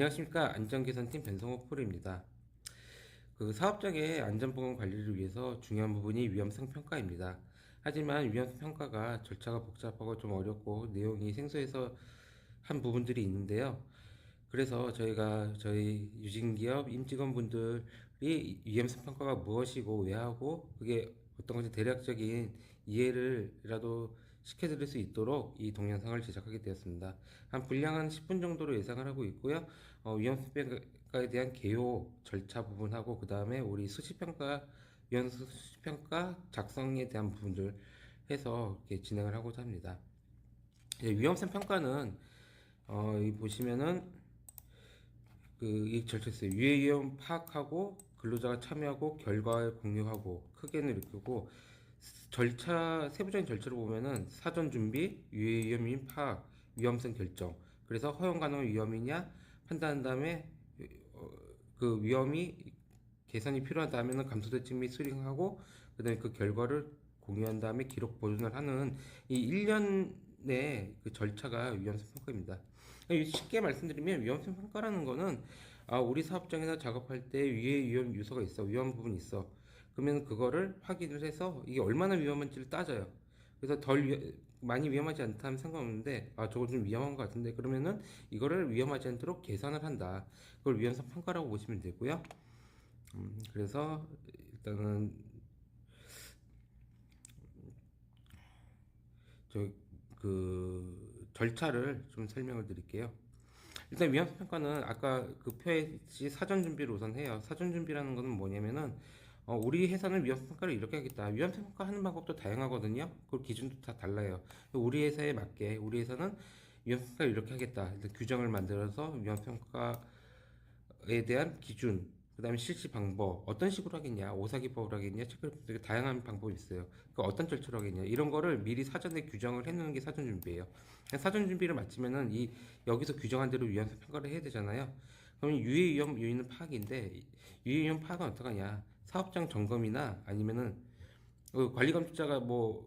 안녕하십니까. 안전개선팀 변성호 프로입니다. 사업장의 안전보건 관리를 위해서 중요한 부분이 위험성 평가입니다. 하지만 위험성 평가가 절차가 복잡하고 좀 어렵고 내용이 생소해서 한 부분들이 있는데요. 그래서 저희가 저희 유진기업 임직원분들이 위험성 평가가 무엇이고 왜 하고 그게 어떤 것이 대략적인 이해를라도 시켜드릴 수 있도록 이 동영상을 제작하게 되었습니다. 한 분량 한 10분 정도로 예상을 하고 있고요. 위험성 평가에 대한 개요 절차 부분하고 그 다음에 우리 수시평가 위험성 수시평가 작성에 대한 부분들 해서 이렇게 진행을 하고자 합니다. 위험성 평가는 이 보시면은 이 절차 있어요. 유해 위험 파악하고 근로자가 참여하고 결과를 공유하고 크게는 이렇게 고 절차 세부적인 절차를 보면은 사전 준비, 유해 위험인 파악, 위험성 결정. 그래서 허용 가능한 위험이냐 판단한 다음에 그 위험이 개선이 필요하다면은 감소대책 및 수립하고 그다음에 그 결과를 공유한 다음에 기록 보존을 하는 이 1년의 그 절차가 위험성 평가입니다. 쉽게 말씀드리면 위험성 평가라는 거는 우리 사업장에서 작업할 때 위에 위험 요소가 있어, 위험 부분이 있어. 그러면 그거를 확인을 해서 이게 얼마나 위험한지를 따져요. 그래서 많이 위험하지 않다면 상관없는데 저거 좀 위험한 것 같은데 그러면은 이거를 위험하지 않도록 개선을 한다. 그걸 위험성 평가라고 보시면 되고요. 그래서 일단은 저 그 절차를 좀 설명을 드릴게요. 일단 위험성 평가는 아까 그 표했듯이 사전 준비를 우선 해요. 사전 준비라는 것은 뭐냐면은 우리 회사는 위험성 평가를 이렇게 하겠다. 위험성 평가 하는 방법도 다양하거든요. 그 기준도 다 달라요. 우리 회사에 맞게 우리 회사는 위험성 평가를 이렇게 하겠다. 일단 규정을 만들어서 위험성 평가에 대한 기준, 그 다음에 실시 방법, 어떤 식으로 하겠냐, 오사기법으로 하겠냐, 되게 다양한 방법이 있어요. 그 어떤 절차로 하겠냐, 이런 거를 미리 사전에 규정을 해놓는 게 사전 준비예요. 사전 준비를 마치면은 여기서 규정한 대로 위험성 평가를 해야 되잖아요. 그러면 유해 위험 요인은 파악인데, 유해 위험 파악은 어떡하냐, 사업장 점검이나 아니면은 관리 감독자가 뭐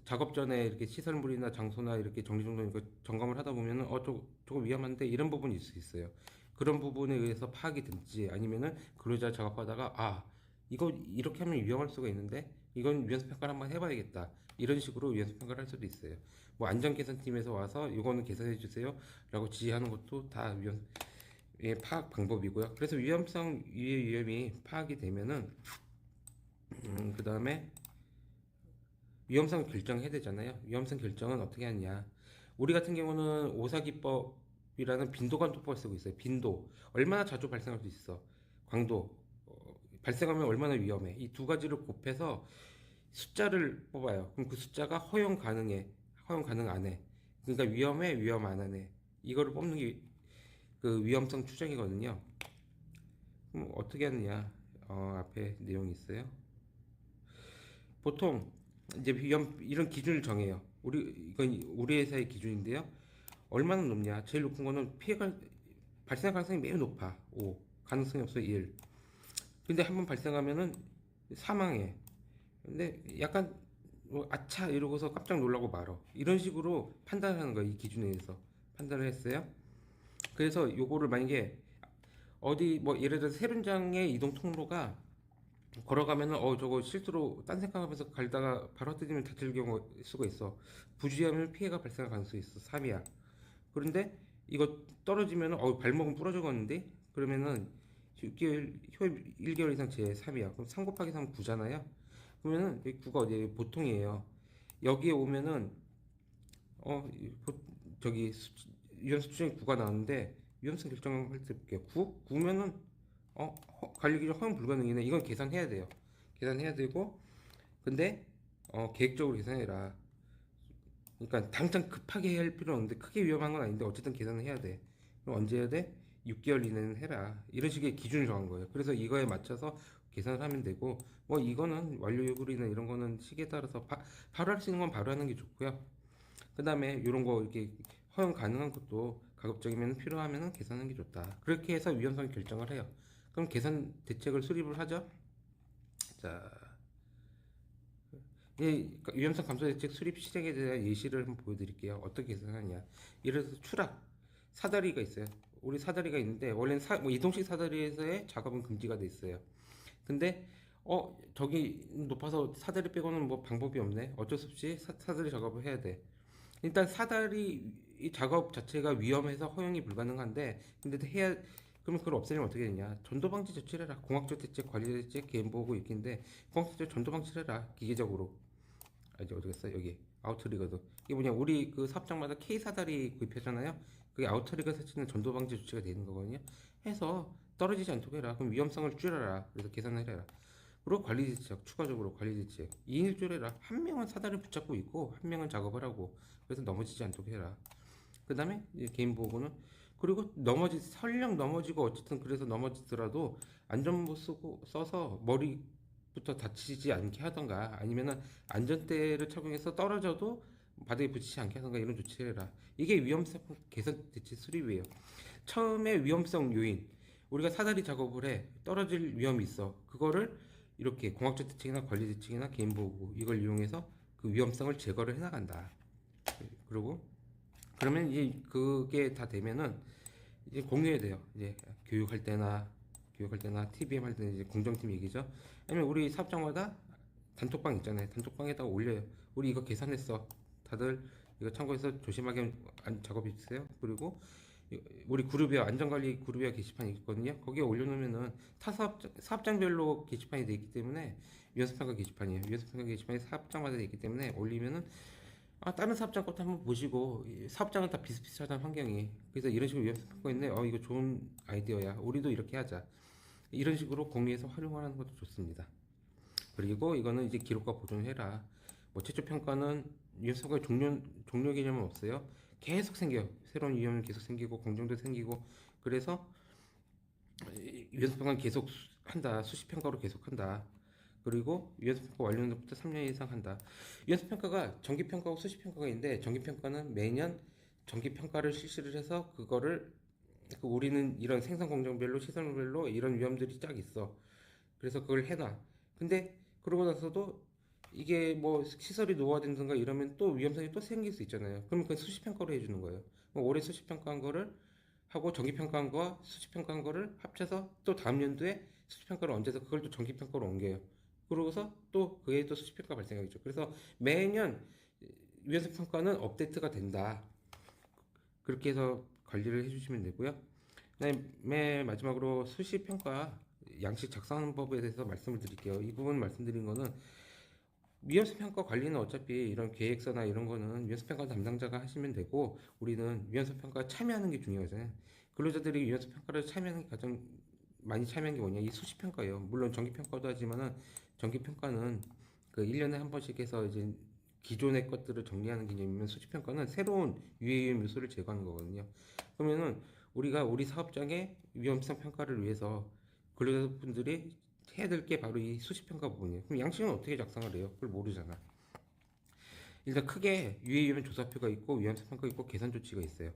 작업 전에 이렇게 시설물이나 장소나 이렇게 정리정돈 이거 점검을 하다 보면은 저거 위험한데 이런 부분이 있을 수 있어요. 그런 부분에 의해서 파악이 될지 아니면은 근로자 작업하다가 이거 이렇게 하면 위험할 수가 있는데 이건 위험성 평가를 한번 해봐야겠다. 이런 식으로 위험성 평가를 할 수도 있어요. 뭐 안전개선팀에서 와서 이거는 개선해 주세요라고 지시하는 것도 다 파악 방법이고요. 그래서 위험성 위험이 파악이 되면은 그 다음에 위험성 결정해야 되잖아요. 위험성 결정은 어떻게 하냐. 우리 같은 경우는 오사기법이라는 빈도관도법을 쓰고 있어요. 빈도. 얼마나 자주 발생할 수 있어. 광도. 발생하면 얼마나 위험해. 이 두 가지를 곱해서 숫자를 뽑아요. 그럼 그 숫자가 허용 가능해. 허용 가능 안 해. 그러니까 위험해, 위험 안 하네. 이거를 뽑는 게 그 위험성 추정이거든요. 그럼 어떻게 하느냐. 앞에 내용이 있어요. 보통 이제 이런 기준을 정해요. 이건 우리 회사의 기준인데요. 얼마나 높냐? 제일 높은 거는 피해가 발생 가능성이 매우 높아. 5. 가능성이 없어 1. 근데 한번 발생하면은 사망해. 근데 약간 뭐 아차 이러고서 깜짝 놀라고 말어. 이런 식으로 판단하는 거야. 이 기준에 의해서 판단을 했어요. 그래서 요거를 만약에 어디 뭐 예를 들어 세륜장의 이동 통로가 걸어가면은 저거 실수로 딴 생각하면서 갈다가 바로 뜨지면 다칠 경우 수가 있어. 부주의하면 피해가 발생할 가능성이 있어. 3이야. 그런데 이거 떨어지면은 발목은 부러져가는데 그러면은 6개월 효율 1개월 이상 제 3이야. 그럼 3 곱하기 3 9잖아요. 그러면은 여기 9가 어디에 보통이에요. 여기에 오면은 저기 위험성 추정이 9가 나왔는데 위험성 결정할 때 볼게요. 9? 9면은 관리 기준 허용 불가능이네. 이건 계산해야 돼요. 계산해야 되고 근데 계획적으로 계산해라. 그러니까 당장 급하게 할 필요는 없는데 크게 위험한 건 아닌데 어쨌든 계산을 해야 돼. 그럼 언제 해야 돼? 6개월 이내는 해라. 이런 식의 기준을 정한 거예요. 그래서 이거에 맞춰서 계산을 하면 되고 뭐 이거는 완료 요구이나 이런 거는 시기에 따라서 바로 할 수 있는 건 바로 하는 게 좋고요. 그 다음에 이런 거 이렇게 허용 가능한 것도 가급적이면 필요하면 계산하는 게 좋다. 그렇게 해서 위험성 결정을 해요. 그럼 계산 대책을 수립을 하죠. 자, 위험성 감소 대책 수립 실행에 대한 예시를 한번 보여드릴게요. 어떻게 계산하냐. 예를 들어서 추락, 사다리가 있어요. 우리 사다리가 있는데 원래는 뭐 이동식 사다리에서의 작업은 금지가 돼 있어요. 근데 저기 높아서 사다리 빼고는 뭐 방법이 없네. 어쩔 수 없이 사다리 작업을 해야 돼. 일단 사다리 이 작업 자체가 위험해서 허용이 불가능한데 근데 해야 그러면 그걸 없애려면 어떻게 되냐? 전도 방지 조치를 해라. 공학적 대책, 관리 대책, 개인 보호 있긴데 공학적 전도 방지를 해라. 기계적으로. 이제 어디 갔어? 여기 아우터리거든. 이게 뭐냐? 우리 그 사업장마다 K 사다리 구입하잖아요. 그게 아우터리가 설치는 전도 방지 조치가 되는 거거든요. 해서 떨어지지 않도록 해라. 그럼 위험성을 줄여라. 그래서 계산을 해라. 그리고 관리 대책, 추가적으로 관리 대책. 2인 1조를 해라. 한 명은 사다리를 붙잡고 있고 한 명은 작업을 하고 그래서 넘어지지 않도록 해라. 그 다음에 개인 보호는 그리고 설령 넘어지고 어쨌든 그래서 넘어지더라도 안전모 써서 머리부터 다치지 않게 하던가 아니면은 안전대를 착용해서 떨어져도 바닥에 붙이지 않게 하던가 이런 조치를 해라. 이게 위험성 개선 대책 수립이에요. 처음에 위험성 요인 우리가 사다리 작업을 해 떨어질 위험이 있어. 그거를 이렇게 공학적 대책이나 관리 대책이나 개인 보호 이걸 이용해서 그 위험성을 제거를 해나간다. 그리고 그러면 이제 그게 다 되면은 이제 공유해야 돼요. 이제 교육할 때나 TBM 할 때는 이제 공정팀 얘기죠. 아니면 우리 사업장마다 단톡방 있잖아요. 단톡방에다가 올려요. 우리 이거 계산했어. 다들 이거 참고해서 조심하게 작업해 주세요. 그리고 우리 그룹이요 안전관리 그룹이요 게시판이 있거든요. 거기에 올려놓으면은 사업장별로 게시판이 돼 있기 때문에 위험평가 게시판이에요. 위험평가 게시판이 사업장마다 돼 있기 때문에 올리면은 다른 사업장 것도 한번 보시고 사업장은 다 비슷비슷하단 환경이 그래서 이런 식으로 위험성가 있네 이거 좋은 아이디어야 우리도 이렇게 하자 이런 식으로 공유해서 활용하는 것도 좋습니다. 그리고 이거는 이제 기록과 보존을 해라. 뭐 최초 평가는 위험성가 종료 개념은 없어요. 계속 생겨요. 새로운 위험이 계속 생기고 공정도 생기고 그래서 위험성평가는 계속 한다. 수시 평가로 계속 한다. 그리고 위원수평가 완료부터 3년 이상 한다. 위원수평가가 정기평가하고 수시평가가 있는데 정기평가는 매년 정기평가를 실시를 해서 그거를 우리는 이런 생산 공정별로 시설별로 이런 위험들이 쫙 있어. 그래서 그걸 해놔. 근데 그러고 나서도 이게 뭐 시설이 노후화된다든가 이러면 또 위험성이 또 생길 수 있잖아요. 그러면 그 수시평가로 해주는 거예요. 올해 수시평가한 거를 하고 정기평가한 거와 수시평가한 거를 합쳐서 또 다음 연도에 수시평가를 얹어서 그걸 또 정기평가로 옮겨요. 그러고서 또 그에 또 수시평가 발생하겠죠. 그래서 매년 위원성평가는 업데이트가 된다. 그렇게 해서 관리를 해주시면 되고요. 맨 마지막으로 수시평가 양식 작성하는 법에 대해서 말씀을 드릴게요. 이 부분 말씀드린 거는 위험성평가 관리는 어차피 이런 계획서나 이런 거는 위험성평가 담당자가 하시면 되고 우리는 위험성평가 참여하는 게 중요하잖아요. 근로자들이 위험성평가를 참여하는 게 가장 많이 참여한 게 뭐냐 이 수시평가예요. 물론 정기평가도 하지만은 정기평가는 그 1년에 한 번씩 해서 이제 기존의 것들을 정리하는 개념이면 수시평가는 새로운 유해위험 요소를 제거하는 거거든요. 그러면은 우리가 우리 사업장의 위험성 평가를 위해서 근로자분들이 해야 될 게 바로 이 수시평가 부분이에요. 그럼 양식은 어떻게 작성을 해요? 그걸 모르잖아. 일단 크게 유해위험 조사표가 있고 위험성 평가 있고 개선 조치가 있어요.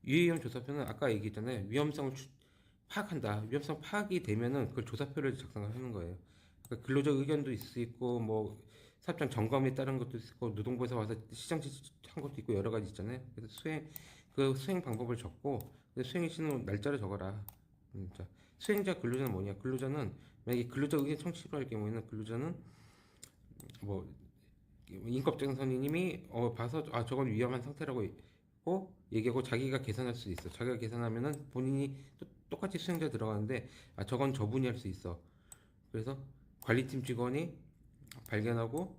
유해위험 조사표는 아까 얘기했잖아요. 위험성을 파악한다. 위험성 파악이 되면은 그걸 조사표를 작성을 하는 거예요. 그러니까 근로자 의견도 있을 수 있고 뭐 사업장 점검에 따른 것도 있고 노동부에서 와서 시장 지지한 것도 있고 여러 가지 있잖아요. 그래서 수행 방법을 적고 수행의 시는 날짜를 적어라. 자, 수행자 근로자는 뭐냐? 근로자는 만약에 근로자 의견 청취를 할 경우에는 근로자는 뭐 인격적 선생님이 봐서 저건 위험한 상태라고 얘기하고 자기가 계산할 수 있어. 자기가 계산하면은 본인이 똑같이 수행자 들어가는데 저건 저분이 할 수 있어. 그래서 관리팀 직원이 발견하고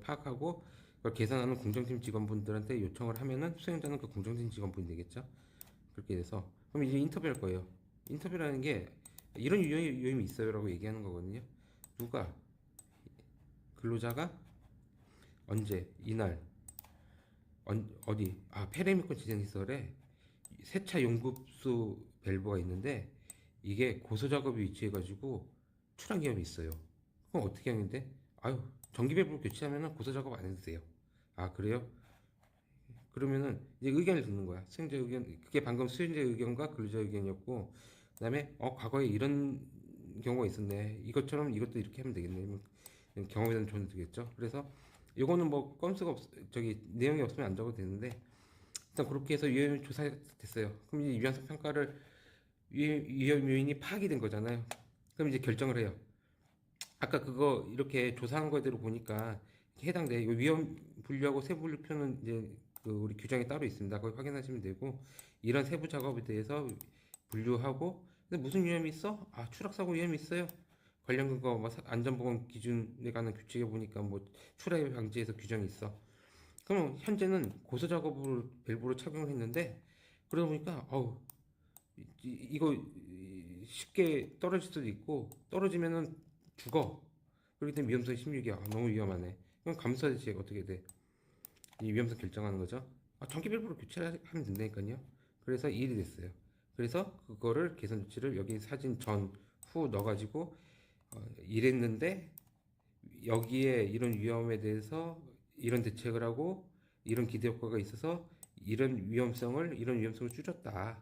파악하고 그걸 계산하는 공정팀 직원분들한테 요청을 하면은 수행자는 그 공정팀 직원분이 되겠죠. 그렇게 돼서 그럼 이제 인터뷰할 거예요. 인터뷰라는 게 이런 유형이 있어요라고 얘기하는 거거든요. 누가 근로자가 언제 이날 어디 페레미콘 지정시설에 세차 용급수 밸브가 있는데 이게 고소 작업이 위치해가지고 출항 위험이 있어요. 그럼 어떻게 하는데? 아유 전기 밸브를 교체하면은 고소 작업 안 해도 돼요. 아 그래요? 그러면은 이제 의견을 듣는 거야. 수행자 의견 그게 방금 수행자 의견과 근로자 의견이었고 그다음에 과거에 이런 경우가 있었네. 이것처럼 이것도 이렇게 하면 되겠네. 경험에 대한 조언이 되겠죠. 그래서 이거는 뭐 건수가 없 저기 내용이 없으면 안 적어도 되는데 일단 그렇게 해서 위험 조사됐어요. 그럼 이제 위험성 평가를 위험 요인이 파악이 된 거잖아요. 그럼 이제 결정을 해요. 아까 그거 이렇게 조사한 거대로 보니까 해당돼. 이거 위험 분류하고 세부 분류표는 이제 그 우리 규정에 따로 있습니다. 거기 확인하시면 되고 이런 세부 작업에 대해서 분류하고 근데 무슨 위험이 있어? 아 추락사고 위험이 있어요. 관련 그거 뭐 안전보건 기준에 관한 규칙에 보니까 뭐 추락 방지에서 규정이 있어. 그럼 현재는 고소 작업을 밸브로 착용을 했는데 그러다 보니까 이거 쉽게 떨어질 수도 있고 떨어지면은 죽어. 그렇기 때문에 위험성 16이야. 너무 위험하네. 그럼 감사 대책 어떻게 돼? 이 위험성 결정하는 거죠. 정기 밸브로 교체를 하면 된다니까요. 그래서 이 일이 됐어요. 그래서 그거를 개선 조치를 여기 사진 전, 후 넣어가지고 이랬는데 여기에 이런 위험에 대해서 이런 대책을 하고 이런 기대 효과가 있어서 이런 위험성을 줄였다.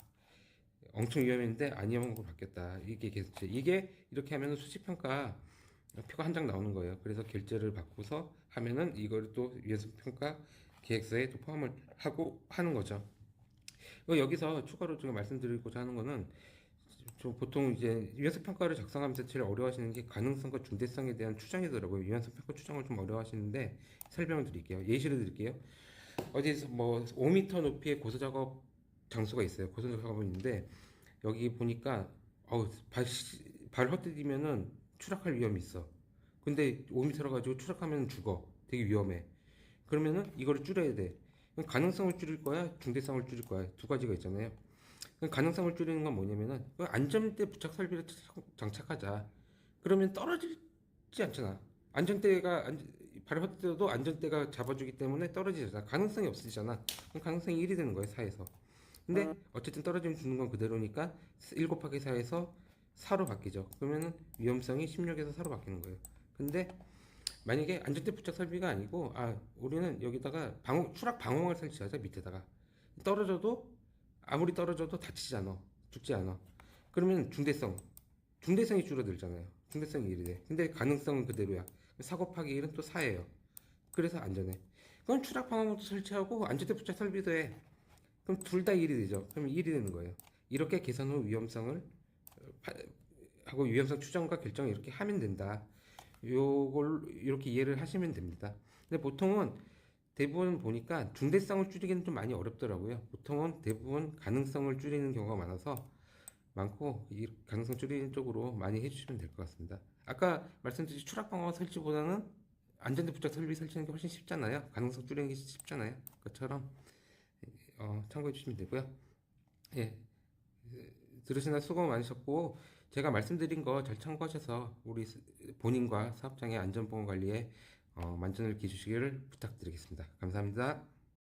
엄청 위험했는데 안 위험한 거 바뀌었다. 이게 결제. 이게 이렇게 하면 수치평가 표가 한 장 나오는 거예요. 그래서 결제를 받고서 하면은 이걸 또 위험성 평가 계획서에 또 포함을 하고 하는 거죠. 여기서 추가로 제가 말씀드리고자 하는 거는 보통 이제 위험성 평가를 작성하면서 제일 어려워하시는 게 가능성과 중대성에 대한 추정이더라고요. 위험성 평가 추정을 좀 어려워하시는데 설명을 드릴게요. 예시를 드릴게요. 어디서 뭐 5m 높이의 고소 작업 장소가 있어요. 고소 작업이 있는데 여기 보니까 발 헛디디면은 추락할 위험이 있어. 근데 5m라 가지고 추락하면 죽어. 되게 위험해. 그러면은 이거를 줄여야 돼. 그럼 가능성을 줄일 거야, 중대성을 줄일 거야. 두 가지가 있잖아요. 그럼 가능성을 줄이는 건 뭐냐면은 안전대 부착 설비를 장착하자. 그러면 떨어지지 않잖아. 안전대가 발을 헛디뎌도 안전대가 잡아주기 때문에 떨어지잖아. 가능성이 없으잖아. 그럼 가능성이 1이 되는 거예요, 4에서. 근데 어쨌든 떨어지면 죽는 건 그대로니까 1 곱하기 4에서 4로 바뀌죠. 그러면은 위험성이 16에서 4로 바뀌는 거예요. 근데 만약에 안전대 부착 설비가 아니고 우리는 여기다가 추락 방어막을 설치하자. 밑에다가 떨어져도 아무리 떨어져도 다치지 않아. 죽지 않아. 그러면 중대성이 줄어들잖아요. 중대성이 1이 돼. 근데 가능성은 그대로야. 4 곱하기 1은 또 4예요. 그래서 안전해. 그럼 추락 방어막도 설치하고 안전대 부착 설비도 해. 그럼 둘 다 1이 되죠. 그럼 1이 되는 거예요. 이렇게 계산 후 위험성을 하고 위험성 추정과 결정을 이렇게 하면 된다. 요걸 이렇게 이해를 하시면 됩니다. 근데 보통은 대부분 보니까 중대성을 줄이기는 좀 많이 어렵더라고요. 보통은 대부분 가능성을 줄이는 경우가 많고 이 가능성 줄이는 쪽으로 많이 해주시면 될 것 같습니다. 아까 말씀드린 추락 방어 설치보다는 안전대 부착 설비 설치하는 게 훨씬 쉽잖아요. 가능성 줄이는 게 쉽잖아요. 그것처럼 참고해 주시면 되고요. 예, 들으시나 수고 많으셨고 제가 말씀드린 거 잘 참고하셔서 우리 본인과 사업장의 안전보건 관리에 만전을 기해주시기를 부탁드리겠습니다. 감사합니다.